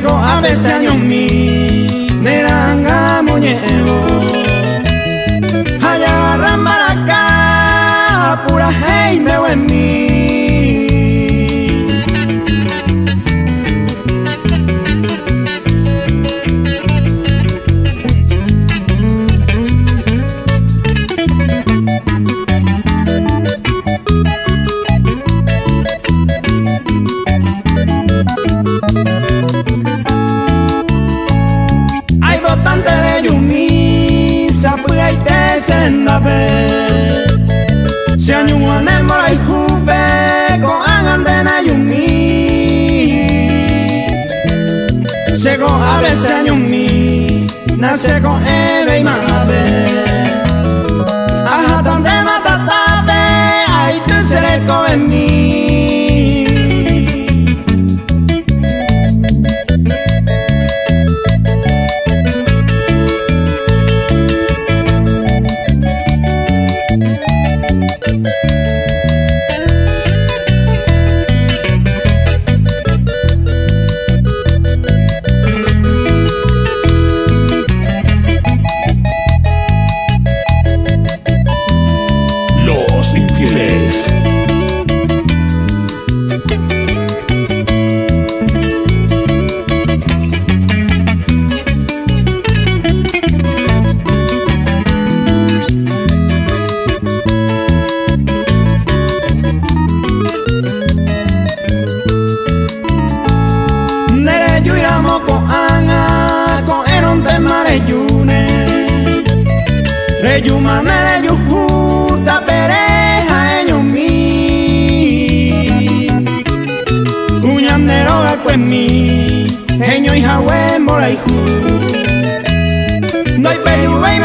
Sego a veces años mi neranga moñego Haya rambaracá pura hey me en mí Se anyuan en mola y jupe con angandena yumi Sego a veces añumi nace con eve y mabe Aja tan de matatabe ahí tú seré en mí Reyumane yujuta pereja eñomi Cuñandero gacuemi Eño y jahue mola y ju No hay peyube y